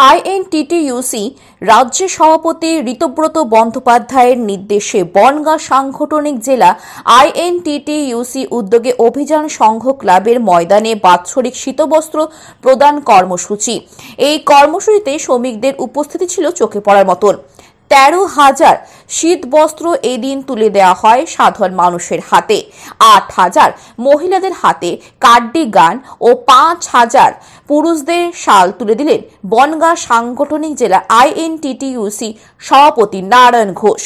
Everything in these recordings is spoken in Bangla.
আইএনটিটিইউসি রাজ্য সভাপতি ঋতব্রত বন্দ্যোপাধ্যায়ের নির্দেশে বনগাঁ সাংগঠনিক জেলা আইএনটিটিইউসি উদ্যোগে অভিযান সংঘ ক্লাবের ময়দানে বাৎসরিক শীতবস্ত্র প্রদান কর্মসূচি। এই কর্মসূচিতে শ্রমিকদের উপস্থিতি ছিল চোখে পড়ার মতন। 13,000 শীতবস্ত্র এদিন তুলে দেওয়া হয় সাধারণ মানুষের হাতে। 8,000 মহিলাদের হাতে কার্ডিগান ও 5,000 পুরুষদের শাল তুলে দিলেন বনগাঁ সাংগঠনিক জেলা আইএনটিটিইউসি সভাপতি নারায়ণ ঘোষ।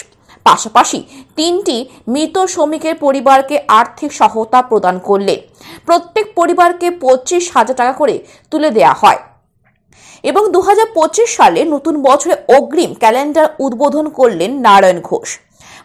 পাশাপাশি 3টি মৃত শ্রমিকের পরিবারকে আর্থিক সহায়তা প্রদান করলেন। প্রত্যেক পরিবারকে 25,000 টাকা করে তুলে দেওয়া হয় এবং 2025 সালে নতুন বছরে অগ্রিম ক্যালেন্ডার উদ্বোধন করলেন নারায়ণ ঘোষ।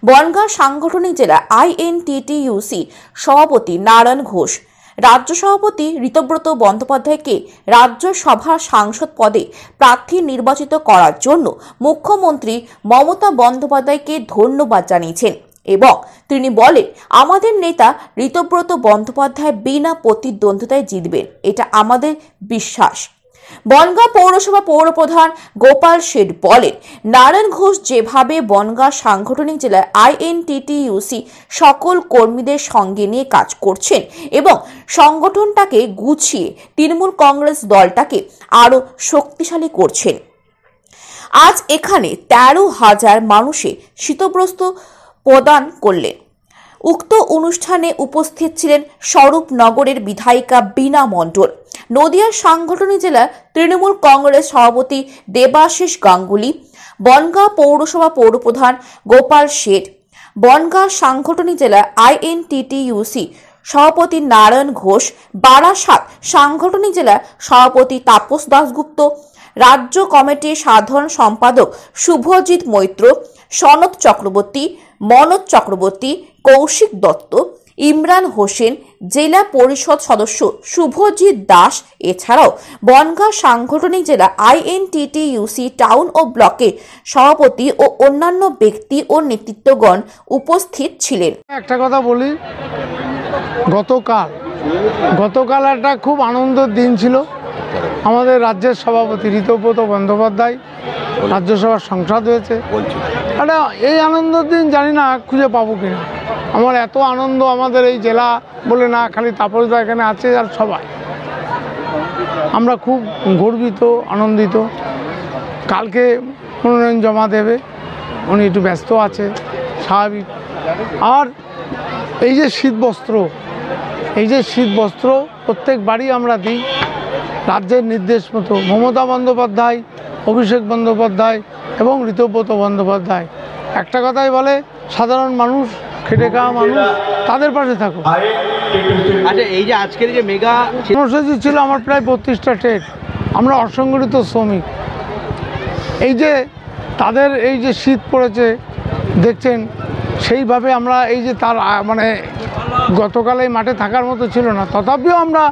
বনগাঁ সাংগঠনিক জেলা আইএনটিটিইউসি সভাপতি নারায়ণ ঘোষ রাজ্য সভাপতি ঋতব্রত বন্দ্যোপাধ্যায়কে রাজ্যসভার সাংসদ পদে প্রার্থী নির্বাচিত করার জন্য মুখ্যমন্ত্রী মমতা বন্দ্যোপাধ্যায়কে ধন্যবাদ জানিয়েছেন এবং তিনি বলেন, আমাদের নেতা ঋতব্রত বন্দ্যোপাধ্যায় বিনা প্রতিদ্বন্দ্বিতায় জিতবেন, এটা আমাদের বিশ্বাস। বনগাঁ পৌরসভা পৌরপ্রধান গোপাল শেঠ বলেন, নারায়ণ ঘোষ যেভাবে বনগাঁ সাংগঠনিক জেলার আইএনটিটিইউসি সকল কর্মীদের সঙ্গে নিয়ে কাজ করছেন এবং সংগঠনটাকে গুছিয়ে তৃণমূল কংগ্রেস দলটাকে আরো শক্তিশালী করছেন। আজ এখানে 13,000 মানুষে শীতবস্ত্র প্রদান করলেন। উক্ত অনুষ্ঠানে উপস্থিত ছিলেন স্বরূপনগরের বিধায়িকা বীণা মণ্ডল, নদিয়া সাংগঠনিক জেলা তৃণমূল কংগ্রেস সভাপতি দেবাশিস গাঙ্গুলি, বনগাঁ পৌরসভা পৌরপ্রধান গোপাল শেঠ, বনগাঁ সাংগঠনিক জেলা আইএনটিটিইউসি সভাপতি নারায়ণ ঘোষ, বারাসাত সাংগঠনিক জেলা সভাপতি তাপস দাশগুপ্ত, রাজ্য কমিটির সাধারণ সম্পাদক শুভজিৎ মৈত্র, সনৎ চক্রবর্তী, মনোজ চক্রবর্তী, কৌশিক দত্ত, ইমরান হোসেন, জেলা পরিষদ সদস্য শুভজিৎ দাস, এছাড়াও বনগাঁ সাংগঠনিক জেলা আইএনটিটিইউসি টাউন ও ব্লকের সভাপতি ও অন্যান্য ব্যক্তি ও নেতৃত্বগণ উপস্থিত ছিলেন। একটা কথা বলি, গতকাল একটা খুব আনন্দের দিন ছিল। আমাদের রাজ্যের সভাপতি ঋতব্রত বন্দ্যোপাধ্যায় রাজ্যসভার সংসদ হয়েছে। একটা এই আনন্দের দিন জানি না খুঁজে পাবো কিনা। আমার এত আনন্দ, আমাদের এই জেলা বলে না, খালি তাপসদা এখানে আছে আর সবাই আমরা খুব গর্বিত, আনন্দিত। কালকে মনোনয়ন জমা দেবে, উনি একটু ব্যস্ত আছে, স্বাভাবিক। আর এই যে শীতবস্ত্র প্রত্যেক বাড়ি আমরা দিই রাজ্যের নির্দেশ মতো। মমতা বন্দ্যোপাধ্যায়, অভিষেক বন্দ্যোপাধ্যায় এবং ঋতব্রত বন্দ্যোপাধ্যায় একটা কথাই বলে, সাধারণ মানুষ, খেটে খাওয়া মানুষ, তাদের পাশে থাকুক। আচ্ছা, এই যে আজকের যে মেগা কর্মসূচি ছিল আমার প্রায় 32টা ট্রেড, আমরা অসংগঠিত শ্রমিক। এই যে তাদের এই যে শীত পড়েছে দেখছেন, সেইভাবে আমরা এই যে তার মানে গতকাল এই মাঠে থাকার মতো ছিল না, তথাপিও আমরা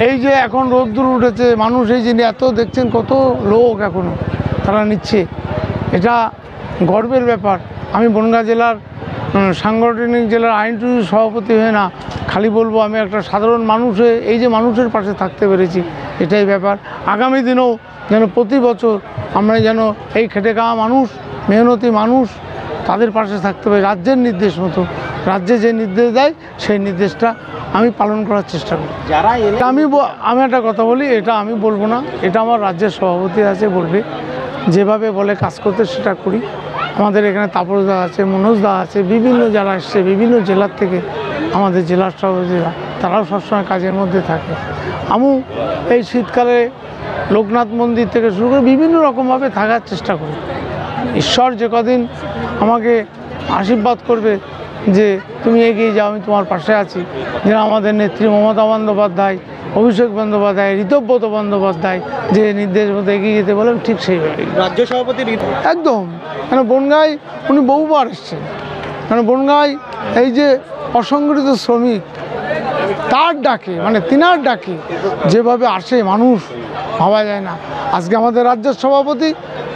এই যে এখন রোদ্দুর উঠেছে, মানুষ এই যে এত দেখছেন কত লোক এখনও তারা নিচ্ছে, এটা গর্বের ব্যাপার। আমি বনগাঁ জেলার সাংগঠনিক জেলার আইনটিটিইউসি সভাপতি হয়ে না, খালি বলবো আমি একটা সাধারণ মানুষ হয়ে এই যে মানুষের পাশে থাকতে পেরেছি, এটাই ব্যাপার। আগামী দিনেও যেন প্রতি বছর আমরা যেন এই খেটে খাওয়া মানুষ, মেহনতি মানুষ, তাদের পাশে থাকতে পারি রাজ্যের নির্দেশ মতো। রাজ্যে যে নির্দেশ দেয় সেই নির্দেশটা আমি পালন করার চেষ্টা করি। আমি একটা কথা বলি, এটা আমি বলবো না, এটা আমার রাজ্যের সভাপতি আছে, বলবে। যেভাবে বলে কাজ করতে সেটা করি। আমাদের এখানে তাপসদা আছে, মনোজদা আছে, বিভিন্ন যারা এসছে বিভিন্ন জেলার থেকে, আমাদের জেলার সভাপতিরা, তারাও সবসময় কাজের মধ্যে থাকে। আমি এই শীতকালে লোকনাথ মন্দির থেকে শুরু করে বিভিন্ন রকমভাবে থাকার চেষ্টা করি। ঈশ্বর যে কদিন আমাকে আশীর্বাদ করবে যে তুমি এগিয়ে যাও, আমি তোমার পাশে আছি। যেন আমাদের নেত্রী মমতা বন্দ্যোপাধ্যায়, অভিষেক বন্দ্যোপাধ্যায়, ঋতব্রত বন্দ্যোপাধ্যায় যে নির্দেশ মতো এগিয়ে যেতে বলেন, ঠিক সেইভাবে রাজ্য সভাপতি একদম। কেন বনগাঁয় উনি বহুবার এসছেন, কেন বনগাঁয় এই যে অসংগঠিত শ্রমিক, তার ডাকে মানে তিনার ডাকে যেভাবে আসে মানুষ, ভাবা যায় না। আজকে আমাদের রাজ্যের সভাপতি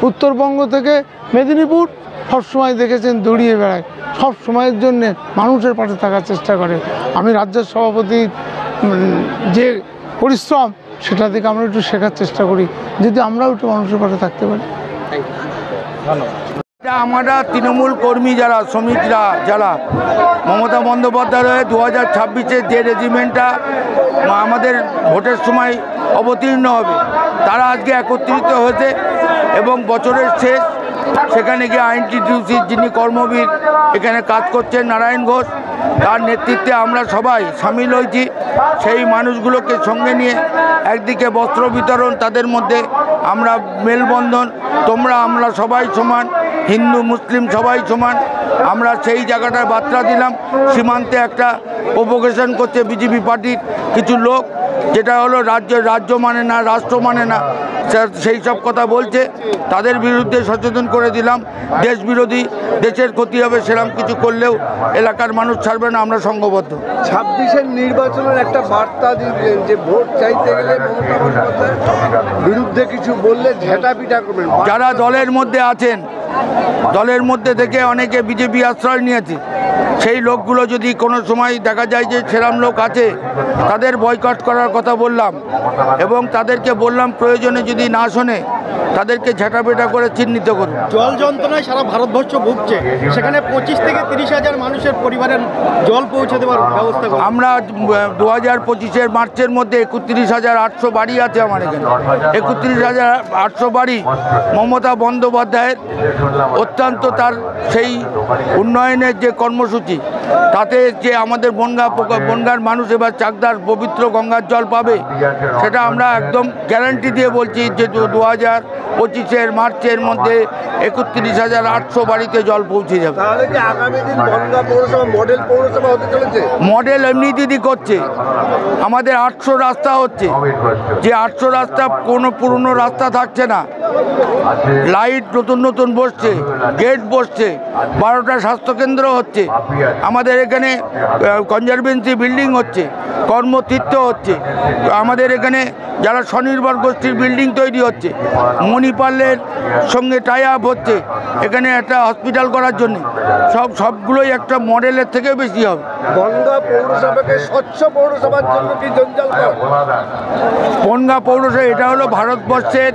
উত্তরবঙ্গ থেকে মেদিনীপুর সবসময় দেখেছেন দৌড়িয়ে বেড়ায়, সব সময়ের জন্যে মানুষের পাশে থাকার চেষ্টা করে। আমি রাজ্যের সভাপতির যে পরিশ্রম সেটা থেকে আমরা একটু শেখার চেষ্টা করি, যদি আমরাও একটু মানুষের পাশে থাকতে পারি। আমরা তৃণমূল কর্মী যারা, শ্রমিকরা যারা, মমতা বন্দ্যোপাধ্যায় 2026-এর যে রেজিমেন্টটা আমাদের ভোটের সময় অবতীর্ণ হবে, তারা আজকে একত্রিত হয়েছে এবং বছরের শেষ সেখানে গিয়ে আইএনটিটিইউসির যিনি কর্মবীর এখানে কাজ করছেন নারায়ণ ঘোষ, তার নেতৃত্বে আমরা সবাই সামিল হয়েছি। সেই মানুষগুলোকে সঙ্গে নিয়ে একদিকে বস্ত্র বিতরণ, তাদের মধ্যে আমরা মেলবন্ধন, তোমরা আমরা সবাই সমান, হিন্দু মুসলিম সবাই সমান, আমরা সেই জায়গাটায় বার্তা দিলাম। সীমান্তে একটা প্রভোকেশন করছে বিজেপি পার্টির কিছু লোক, যেটা হলো রাজ্য মানে না, রাষ্ট্র মানে না, সেই সব কথা বলছে, তাদের বিরুদ্ধে সচেতন করে দিলাম। দেশ বিরোধী, দেশের ক্ষতি হবে সেরকম কিছু করলেও এলাকার মানুষ ছাড়বে না, আমরা সংঘবদ্ধ। 26-এর নির্বাচনের একটা বার্তা দিলেন যে ভোট চাইতে গেলে মমতা বন্দ্যোপাধ্যায়ের বিরুদ্ধে কিছু বললে ঝেঁটাপিটা করবেন। যারা দলের মধ্যে আছেন, দলের মধ্যে থেকে অনেকে বিজেপি আশ্রয় নিয়েছে, সেই লোকগুলো যদি কোনো সময় দেখা যায় যে সেরকম লোক আছে, তাদের বয়কট করার কথা বললাম এবং তাদেরকে বললাম প্রয়োজনে যদি না শোনে তাদেরকে ঝাঁটাপেটা করে চিহ্নিত করুন। জল যন্ত্রণায় সারা ভারতবর্ষ ভুগছে, সেখানে 25 থেকে 30,000 মানুষের পরিবারের জল পৌঁছে দেওয়ার ব্যবস্থা করব। আমরা 2025-এর মার্চের মধ্যে 31,800 বাড়ি আছে আমার এখানে, 31,800 বাড়ি মমতা বন্দ্যোপাধ্যায়ের অত্যন্ত তার সেই উন্নয়নের যে কর্মসূচি, তাতে যে আমাদের বনগাঁর মানুষ এবার চাকদার পবিত্র গঙ্গার জল পাবে, সেটা আমরা একদম গ্যারান্টি দিয়ে বলছি যে 2025-এর মার্চের মধ্যে 31,800 বাড়িতে জল পৌঁছে যাবে। তাহলে কি আগামী দিন বনগাঁ পৌরসভা মডেল পৌরসভা হতে চলেছে? মডেল এমনি দিদি করছে, আমাদের 800 রাস্তা হচ্ছে, যে 800 রাস্তা কোনো পুরনো রাস্তা থাকছে না, লাইট নতুন নতুন বসছে, গেট বসছে, 12টা স্বাস্থ্যকেন্দ্র হচ্ছে, আমাদের এখানে কনজারভেন্সি বিল্ডিং হচ্ছে, কর্মতীর্থ হচ্ছে, আমাদের এখানে যারা স্বনির্ভর গোষ্ঠীর বিল্ডিং তৈরি হচ্ছে, মণিপালের সঙ্গে টাই আপ হচ্ছে এখানে একটা হসপিটাল করার জন্য, সবগুলোই একটা মডেলের থেকে বেশি হবে। বনগাঁ পৌরসভাকে স্বচ্ছ পৌরসভার জন্য কি জঞ্জাল কর? বনগাঁ পৌরসভা এটা হলো ভারতবর্ষের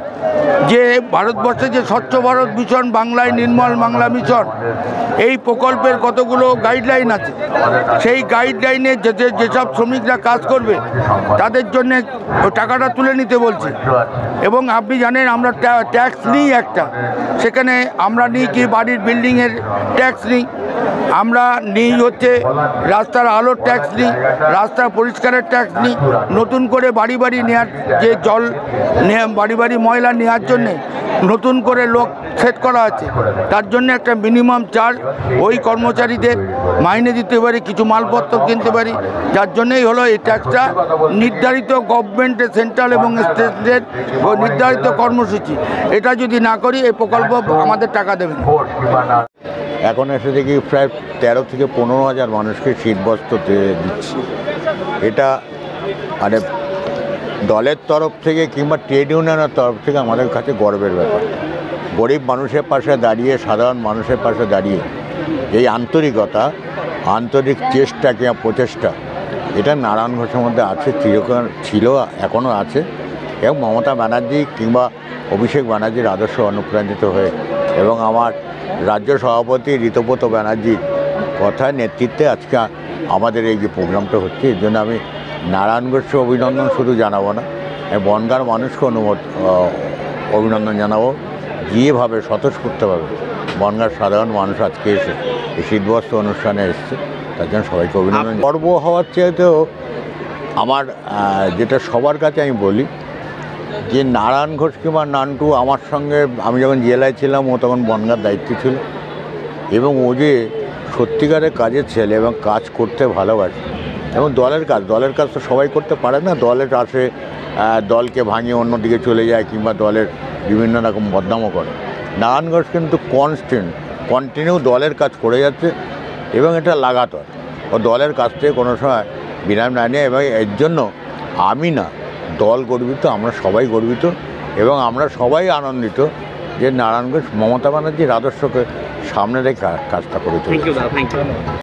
যে স্বচ্ছ ভারত মিশন, বাংলায় নির্মল বাংলা মিশন, এই প্রকল্পের কতগুলো গাইডলাইন আছে। সেই গাইডলাইনে যেসব শ্রমিকরা কাজ করবে তাদের জন্য টাকাটা তুলে নিতে বলছে। এবং আপনি জানেন আমরা ট্যাক্স নিই একটা, সেখানে আমরা নিই কি বাড়ির বিল্ডিংয়ের ট্যাক্স নিই, আমরা নিই হচ্ছে রাস্তার আলোর ট্যাক্স নিই, রাস্তা পরিষ্কারের ট্যাক্স নিই, নতুন করে বাড়ি বাড়ি নেওয়ার যে জল বাড়ি বাড়ি ময়লা নেওয়ার জন্যে নতুন করে লোক সেট করা আছে, তার জন্য একটা মিনিমাম চার্জ ওই কর্মচারীদের মাইনে দিতে পারি, কিছু মালপত্র কিনতে পারি, যার জন্যই হলো এই ট্যাক্সটা নির্ধারিত গভর্নমেন্টের সেন্ট্রাল এবং স্টেটের নির্ধারিত কর্মসূচি। এটা যদি না করি এই প্রকল্প আমাদের টাকা দেবে না। এখন এসে দেখি প্রায় 13 থেকে 15,000 মানুষকে শীতবস্ত্র দিচ্ছি। এটা মানে দলের তরফ থেকে কিংবা ট্রেড ইউনিয়নের তরফ থেকে আমাদের কাছে গর্বের ব্যাপার। গরিব মানুষের পাশে দাঁড়িয়ে, সাধারণ মানুষের পাশে দাঁড়িয়ে এই আন্তরিকতা, আন্তরিক চেষ্টা কিংবা প্রচেষ্টা, এটা নারায়ণ ঘোষের মধ্যে আছে, চিরকাল ছিল, এখনও আছে। এবং মমতা ব্যানার্জি কিংবা অভিষেক ব্যানার্জির আদর্শ অনুপ্রাণিত হয়ে এবং আমার রাজ্য সভাপতি ঋতব্রত ব্যানার্জির কথার নেতৃত্বে আজকে আমাদের এই যে প্রোগ্রামটা হচ্ছে, এর জন্য আমি নারায়ণ ঘোষকে অভিনন্দন শুধু জানাবো না, বনগাঁর মানুষকে অভিনন্দন জানাবো, যেভাবে স্বতঃস্ফূর্তভাবে বনগাঁর সাধারণ মানুষ আজকে এসে এই শীতবস্ত্র অনুষ্ঠানে এসছে, তার জন্য সবাইকে অভিনন্দন। গর্ব হওয়ার চাইতেও আমার যেটা সবার কাছে আমি বলি যে নারায়ণ ঘোষ কিংবা নান্টু আমার সঙ্গে, আমি যখন জেলায় ছিলাম ও তখন বনগাঁর দায়িত্ব ছিল, এবং ও যে সত্যিকারের কাজের ছেলে এবং কাজ করতে ভালোবাসে, এবং দলের কাজ তো সবাই করতে পারে না, দলের আসে দলকে ভাঙিয়ে অন্যদিকে চলে যায় কিংবা দলের বিভিন্ন রকম বদনামও করে। নারায়ণ ঘোষ কিন্তু কন্টিনিউ দলের কাজ করে যাচ্ছে এবং এটা লাগাতার, ও দলের কাছ থেকে কোনো সময় বিরাম না নেয়, এবং এর জন্য আমি না, দল গর্বিত, আমরা সবাই গর্বিত এবং আমরা সবাই আনন্দিত যে নারায়ণ ঘোষ মমতা ব্যানার্জির আদর্শকে সামনে রেখে কাজটা করে চলেছে।